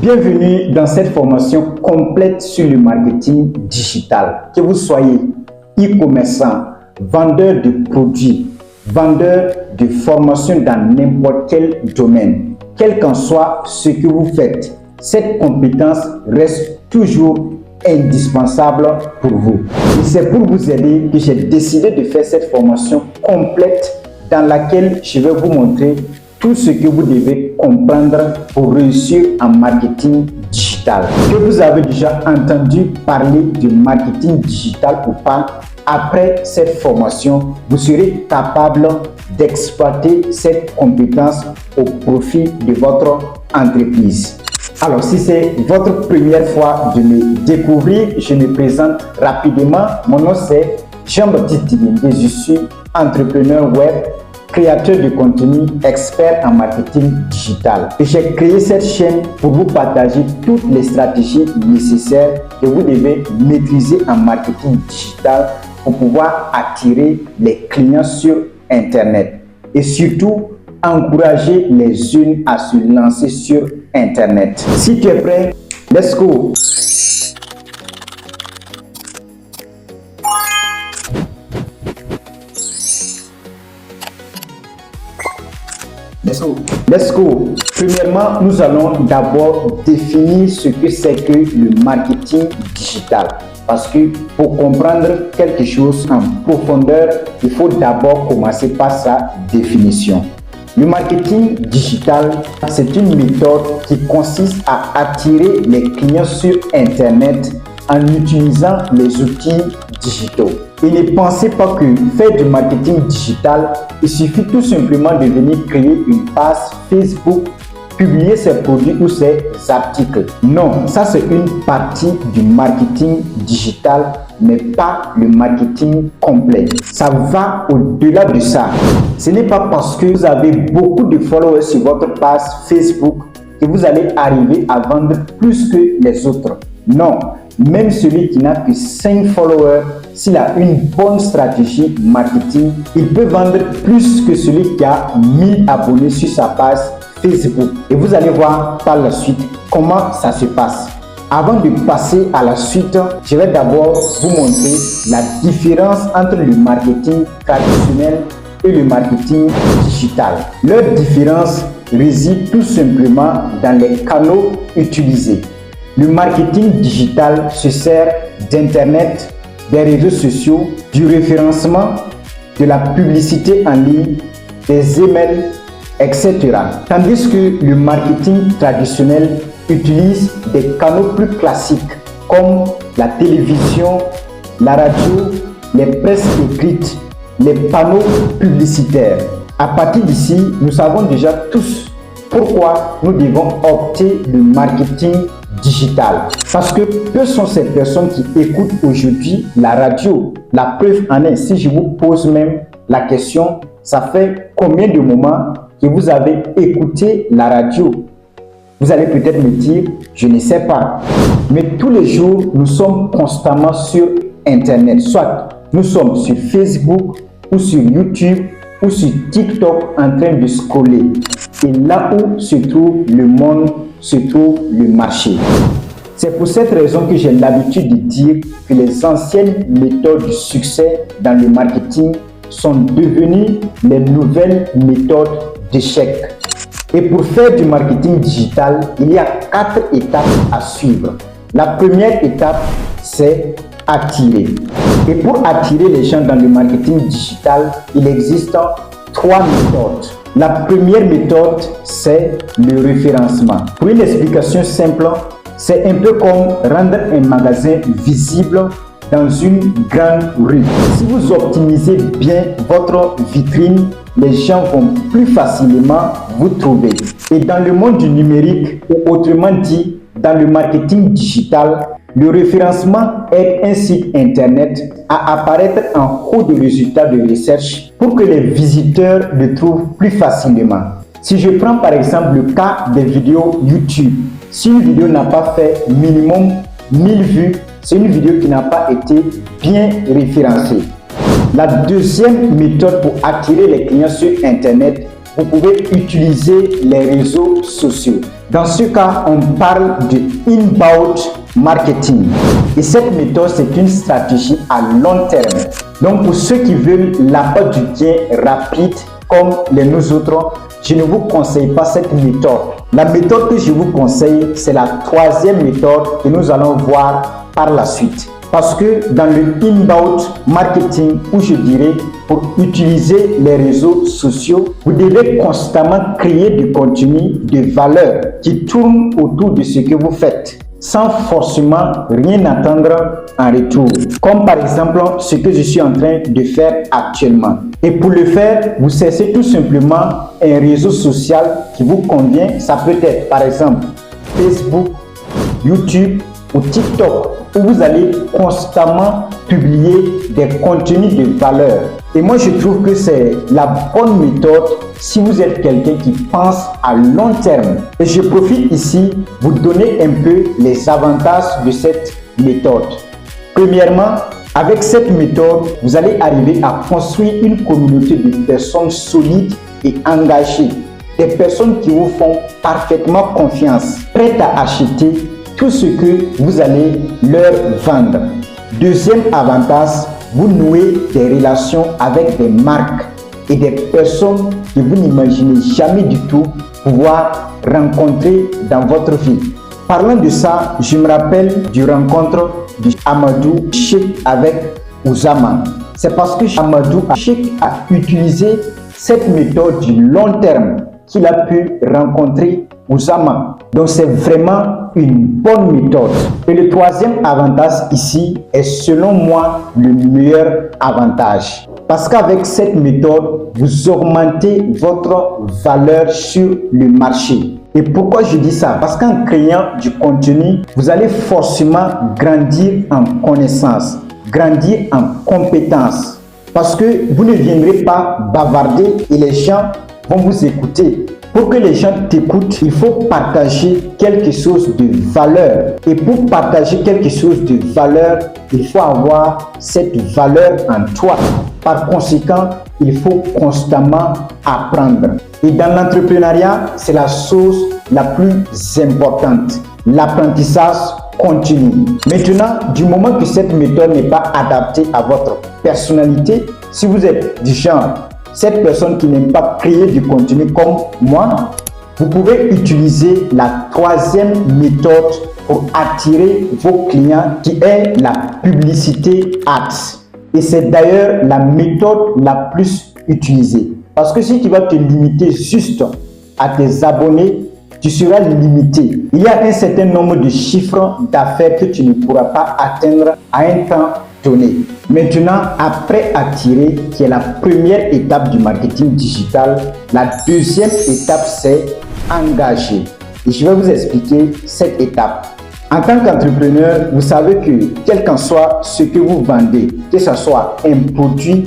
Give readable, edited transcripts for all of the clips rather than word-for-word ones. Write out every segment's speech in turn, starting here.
Bienvenue dans cette formation complète sur le marketing digital. Que vous soyez e-commerçant, vendeur de produits, vendeur de formation dans n'importe quel domaine, quel qu'en soit ce que vous faites, cette compétence reste toujours indispensable pour vous. Et c'est pour vous aider que j'ai décidé de faire cette formation complète dans laquelle je vais vous montrer tout ce que vous devez comprendre pour réussir en marketing digital. Que vous avez déjà entendu parler de marketing digital ou pas, après cette formation, vous serez capable d'exploiter cette compétence au profit de votre entreprise. Alors, si c'est votre première fois de me découvrir, je me présente rapidement. Mon nom c'est Jean-Baptiste Tibinde. Je suis entrepreneur web, créateur de contenu, expert en marketing digital. Et j'ai créé cette chaîne pour vous partager toutes les stratégies nécessaires que vous devez maîtriser en marketing digital pour pouvoir attirer les clients sur Internet. Et surtout, encourager les unes à se lancer sur Internet. Si tu es prêt, let's go! Let's go. Premièrement, nous allons d'abord définir ce que c'est que le marketing digital. Parce que pour comprendre quelque chose en profondeur, il faut d'abord commencer par sa définition. Le marketing digital, c'est une méthode qui consiste à attirer les clients sur Internet en utilisant les outils digitaux. Et ne pensez pas que faire du marketing digital, il suffit tout simplement de venir créer une page Facebook, publier ses produits ou ses articles. Non, ça c'est une partie du marketing digital, mais pas le marketing complet. Ça va au-delà de ça. Ce n'est pas parce que vous avez beaucoup de followers sur votre page Facebook que vous allez arriver à vendre plus que les autres. Non, même celui qui n'a que 5 followers, s'il a une bonne stratégie marketing, il peut vendre plus que celui qui a 1000 abonnés sur sa page Facebook. Et vous allez voir par la suite comment ça se passe. Avant de passer à la suite, je vais d'abord vous montrer la différence entre le marketing traditionnel et le marketing digital. Leur différence réside tout simplement dans les canaux utilisés. Le marketing digital se sert d'Internet, des réseaux sociaux, du référencement, de la publicité en ligne, des emails, etc. Tandis que le marketing traditionnel utilise des canaux plus classiques comme la télévision, la radio, les presses écrites, les panneaux publicitaires. À partir d'ici, nous savons déjà tous pourquoi nous devons opter le marketing digital. Parce que peu sont ces personnes qui écoutent aujourd'hui la radio. La preuve en est, si je vous pose même la question, ça fait combien de moments que vous avez écouté la radio? Vous allez peut-être me dire, je ne sais pas. Mais tous les jours, nous sommes constamment sur Internet. Soit nous sommes sur Facebook ou sur YouTube ou sur TikTok en train de scroller. Et là où se trouve le monde, se trouve le marché. C'est pour cette raison que j'ai l'habitude de dire que les anciennes méthodes de succès dans le marketing sont devenues les nouvelles méthodes d'échec. Et pour faire du marketing digital, il y a 4 étapes à suivre. La première étape, c'est attirer. Et pour attirer les gens dans le marketing digital, il existe 3 méthodes. La première méthode, c'est le référencement. Pour une explication simple, c'est un peu comme rendre un magasin visible dans une grande rue. Si vous optimisez bien votre vitrine, les gens vont plus facilement vous trouver. Et dans le monde du numérique, ou autrement dit, dans le marketing digital, le référencement aide un site internet à apparaître en haut de résultats de recherche pour que les visiteurs le trouvent plus facilement. Si je prends par exemple le cas des vidéos YouTube, si une vidéo n'a pas fait minimum 1000 vues, c'est une vidéo qui n'a pas été bien référencée. La deuxième méthode pour attirer les clients sur Internet, vous pouvez utiliser les réseaux sociaux. Dans ce cas, on parle de inbound marketing. Et cette méthode, c'est une stratégie à long terme. Donc, pour ceux qui veulent l'apport du gain rapide, comme nous autres, je ne vous conseille pas cette méthode. La méthode que je vous conseille, c'est la troisième méthode que nous allons voir par la suite. Parce que dans le inbound marketing, où je dirais, pour utiliser les réseaux sociaux, vous devez constamment créer du contenu de valeur qui tourne autour de ce que vous faites, sans forcément rien attendre en retour. Comme par exemple ce que je suis en train de faire actuellement. Et pour le faire, vous cherchez tout simplement un réseau social qui vous convient. Ça peut être par exemple Facebook, YouTube ou TikTok, où vous allez constamment publier des contenus de valeur. Et moi, je trouve que c'est la bonne méthode si vous êtes quelqu'un qui pense à long terme. Et je profite ici pour vous donner un peu les avantages de cette méthode. Premièrement, avec cette méthode, vous allez arriver à construire une communauté de personnes solides et engagées. Des personnes qui vous font parfaitement confiance, prêtes à acheter tout ce que vous allez leur vendre. Deuxième avantage, vous nouez des relations avec des marques et des personnes que vous n'imaginez jamais du tout pouvoir rencontrer dans votre vie. Parlant de ça, je me rappelle du rencontre de Amadou Cheikh avec Oussama. C'est parce que Amadou Cheikh a utilisé cette méthode du long terme qu'il a pu rencontrer Oussama. Donc c'est vraiment une bonne méthode. Et le troisième avantage ici est selon moi le meilleur avantage. Parce qu'avec cette méthode, vous augmentez votre valeur sur le marché. Et pourquoi je dis ça? Parce qu'en créant du contenu, vous allez forcément grandir en connaissance, grandir en compétences. Parce que vous ne viendrez pas bavarder et les gens vont vous écouter. Pour que les gens t'écoutent, il faut partager quelque chose de valeur. Et pour partager quelque chose de valeur, il faut avoir cette valeur en toi. Par conséquent, il faut constamment apprendre. Et dans l'entrepreneuriat, c'est la chose la plus importante. L'apprentissage continu. Maintenant, du moment que cette méthode n'est pas adaptée à votre personnalité, si vous êtes du genre cette personne qui n'aime pas créer du contenu comme moi, vous pouvez utiliser la troisième méthode pour attirer vos clients qui est la publicité ads. Et c'est d'ailleurs la méthode la plus utilisée. Parce que si tu vas te limiter juste à tes abonnés, tu seras limité. Il y a un certain nombre de chiffres d'affaires que tu ne pourras pas atteindre à un temps donné. Maintenant, après attirer, qui est la première étape du marketing digital, la deuxième étape, c'est engager. Et je vais vous expliquer cette étape. En tant qu'entrepreneur, vous savez que quel qu'en soit ce que vous vendez, que ce soit un produit,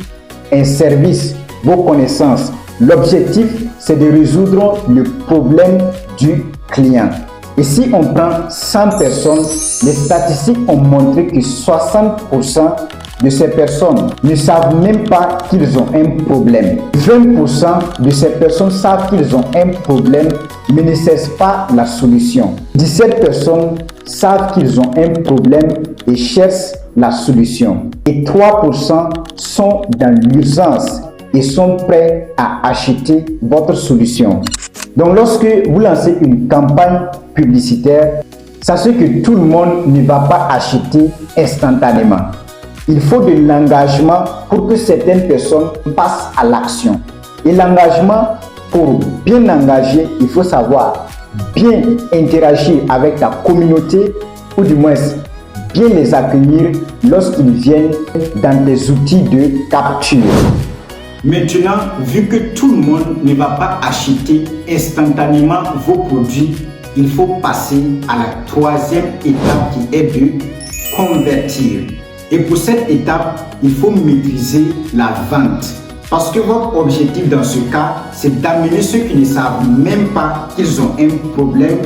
un service, vos connaissances, l'objectif, c'est de résoudre le problème du client. Et si on prend 100 personnes, les statistiques ont montré que 60% de ces personnes ne savent même pas qu'ils ont un problème. 20% de ces personnes savent qu'ils ont un problème, mais ne cherchent pas la solution. 17 personnes savent qu'ils ont un problème et cherchent la solution. Et 3% sont dans l'urgence et sont prêts à acheter votre solution. Donc lorsque vous lancez une campagne publicitaire, sachez que tout le monde ne va pas acheter instantanément. Il faut de l'engagement pour que certaines personnes passent à l'action. Et l'engagement, pour bien engager, il faut savoir bien interagir avec ta communauté ou du moins bien les accueillir lorsqu'ils viennent dans des outils de capture. Maintenant, vu que tout le monde ne va pas acheter instantanément vos produits, il faut passer à la troisième étape qui est de convertir. Et pour cette étape, il faut maîtriser la vente. Parce que votre objectif dans ce cas, c'est d'amener ceux qui ne savent même pas qu'ils ont un problème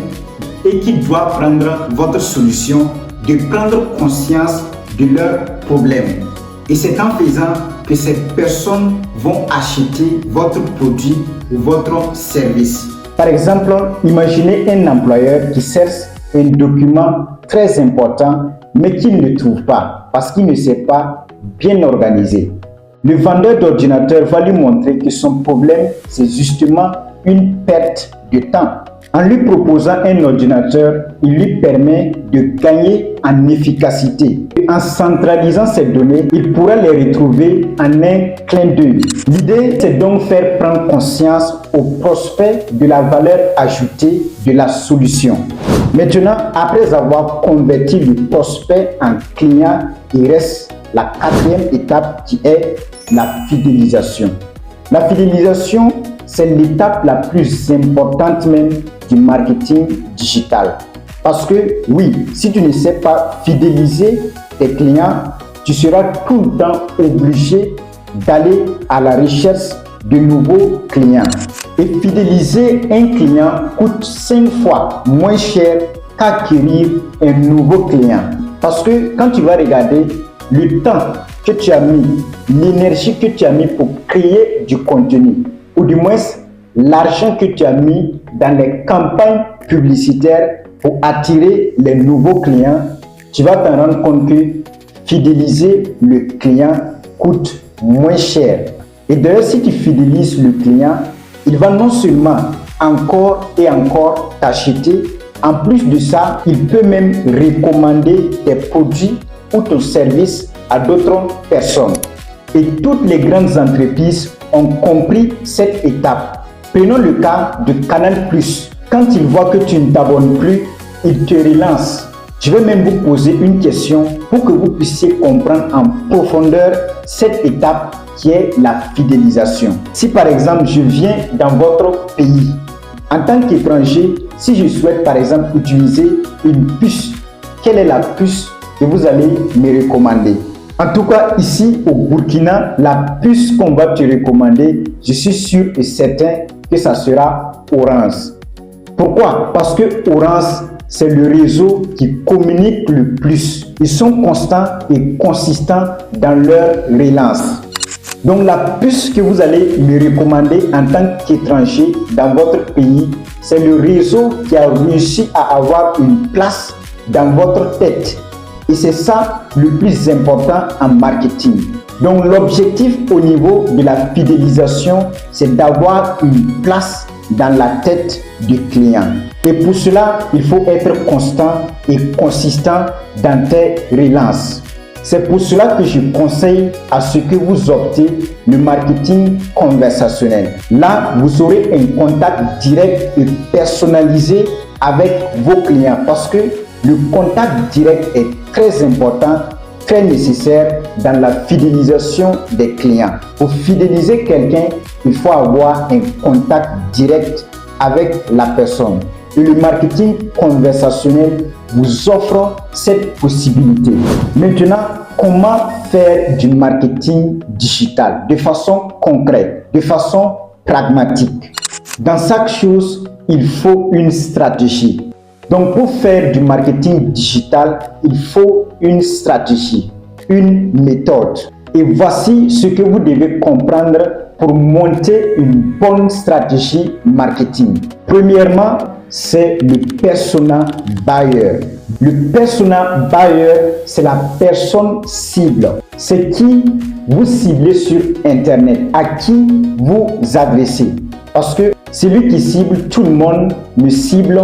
et qui doivent prendre votre solution, de prendre conscience de leur problème. Et c'est en faisant que ces personnes vont acheter votre produit ou votre service. Par exemple, imaginez un employeur qui cherche un document très important mais qu'il ne trouve pas parce qu'il ne s'est pas bien organisé. Le vendeur d'ordinateur va lui montrer que son problème, c'est justement une perte de temps. En lui proposant un ordinateur, il lui permet de gagner en efficacité. En centralisant ces données, il pourra les retrouver en un clin d'œil. L'idée, c'est donc faire prendre conscience aux prospects de la valeur ajoutée de la solution. Maintenant, après avoir converti le prospect en client, il reste la quatrième étape qui est la fidélisation. La fidélisation, c'est l'étape la plus importante même du marketing digital. Parce que oui, si tu ne sais pas fidéliser tes clients, tu seras tout le temps obligé d'aller à la recherche de nouveaux clients. Et fidéliser un client coûte 5 fois moins cher qu'acquérir un nouveau client. Parce que quand tu vas regarder le temps que tu as mis, l'énergie que tu as mis pour créer du contenu, ou du moins l'argent que tu as mis dans les campagnes publicitaires pour attirer les nouveaux clients, tu vas te rendre compte que fidéliser le client coûte moins cher. Et d'ailleurs, si tu fidélises le client, il va non seulement encore et encore t'acheter, en plus de ça, il peut même recommander tes produits ou ton service à d'autres personnes. Et toutes les grandes entreprises ont compris cette étape. Prenons le cas de Canal+. Quand ils voient que tu ne t'abonnes plus, ils te relancent. Je vais même vous poser une question pour que vous puissiez comprendre en profondeur cette étape qui est la fidélisation. Si par exemple, je viens dans votre pays, en tant qu'étranger, si je souhaite par exemple utiliser une puce, quelle est la puce que vous allez me recommander? En tout cas, ici au Burkina, la puce qu'on va te recommander, je suis sûr et certain que ça sera Orange. Pourquoi? Parce que Orange, c'est le réseau qui communique le plus. Ils sont constants et consistants dans leur relance. Donc la puce que vous allez me recommander en tant qu'étranger dans votre pays, c'est le réseau qui a réussi à avoir une place dans votre tête. Et c'est ça le plus important en marketing. Donc l'objectif au niveau de la fidélisation, c'est d'avoir une place dans la tête du client. Et pour cela, il faut être constant et consistant dans tes relances. C'est pour cela que je conseille à ce que vous optez le marketing conversationnel. Là, vous aurez un contact direct et personnalisé avec vos clients parce que le contact direct est très important, très nécessaire dans la fidélisation des clients. Pour fidéliser quelqu'un, il faut avoir un contact direct avec la personne. Et le marketing conversationnel vous offre cette possibilité. Maintenant, comment faire du marketing digital de façon concrète, de façon pragmatique? Dans chaque chose, il faut une stratégie. Donc, pour faire du marketing digital, il faut une stratégie, une méthode. Et voici ce que vous devez comprendre pour monter une bonne stratégie marketing. Premièrement, c'est le persona buyer. Le persona buyer, c'est la personne cible. C'est qui vous ciblez sur Internet, à qui vous adressez. Parce que celui qui cible tout le monde ne cible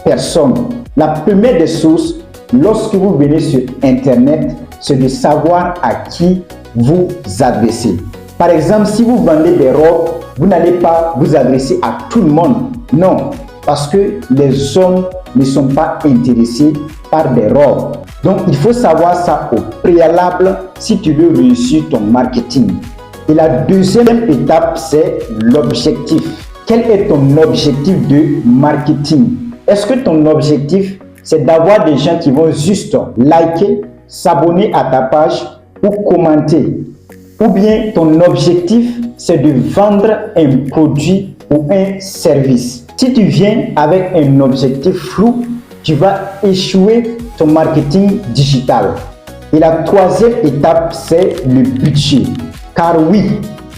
personne. La première des choses, lorsque vous venez sur Internet, c'est de savoir à qui vous adressez. Par exemple, si vous vendez des robes, vous n'allez pas vous adresser à tout le monde. Non, parce que les hommes ne sont pas intéressés par des robes. Donc, il faut savoir ça au préalable si tu veux réussir ton marketing. Et la deuxième étape, c'est l'objectif. Quel est ton objectif de marketing? Est-ce que ton objectif, c'est d'avoir des gens qui vont juste liker, s'abonner à ta page ou commenter? Ou bien ton objectif, c'est de vendre un produit ou un service? Si tu viens avec un objectif flou, tu vas échouer ton marketing digital. Et la troisième étape, c'est le budget. Car oui,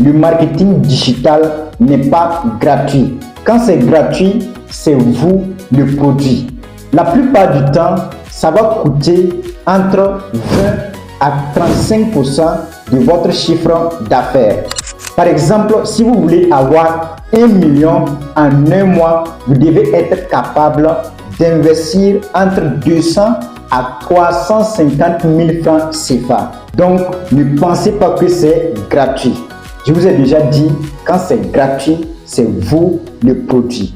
le marketing digital n'est pas gratuit. Quand c'est gratuit, c'est vous le produit. La plupart du temps, ça va coûter entre 20 à 35% de votre chiffre d'affaires. Par exemple, si vous voulez avoir 1 million en un mois, vous devez être capable d'investir entre 200 à 350 000 francs CFA. Donc, ne pensez pas que c'est gratuit. Je vous ai déjà dit, quand c'est gratuit, c'est vous le produit.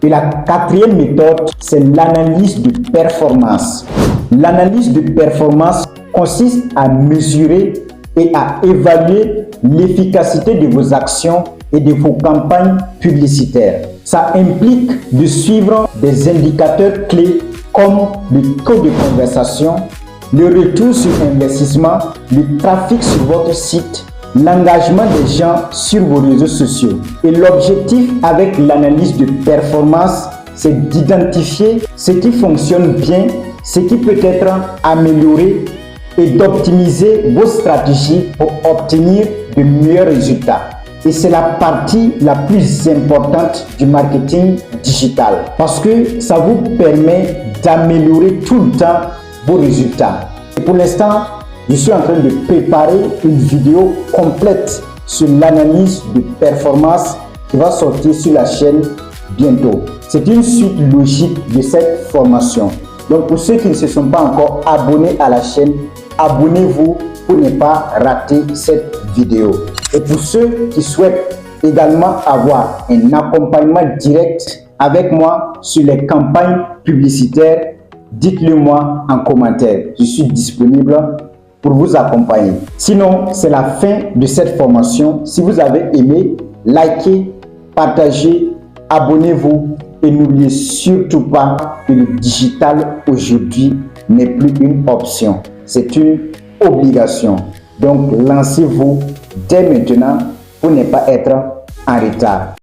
Et la quatrième méthode, c'est l'analyse de performance. L'analyse de performance consiste à mesurer et à évaluer l'efficacité de vos actions et de vos campagnes publicitaires. Ça implique de suivre des indicateurs clés comme le taux de conversation, le retour sur investissement, le trafic sur votre site, l'engagement des gens sur vos réseaux sociaux. Et l'objectif avec l'analyse de performance, c'est d'identifier ce qui fonctionne bien, ce qui peut être amélioré et d'optimiser vos stratégies pour obtenir de meilleurs résultats. Et c'est la partie la plus importante du marketing digital parce que ça vous permet d'améliorer tout le temps vos résultats. Et pour l'instant, je suis en train de préparer une vidéo complète sur l'analyse de performance qui va sortir sur la chaîne bientôt. C'est une suite logique de cette formation. Donc pour ceux qui ne se sont pas encore abonnés à la chaîne, abonnez-vous pour ne pas rater cette vidéo. Et pour ceux qui souhaitent également avoir un accompagnement direct avec moi sur les campagnes publicitaires, dites-le moi en commentaire. Je suis disponible pour vous accompagner. Sinon, c'est la fin de cette formation. Si vous avez aimé, likez, partagez, abonnez-vous et n'oubliez surtout pas que le digital aujourd'hui n'est plus une option. C'est une obligation. Donc, lancez-vous dès maintenant pour ne pas être en retard.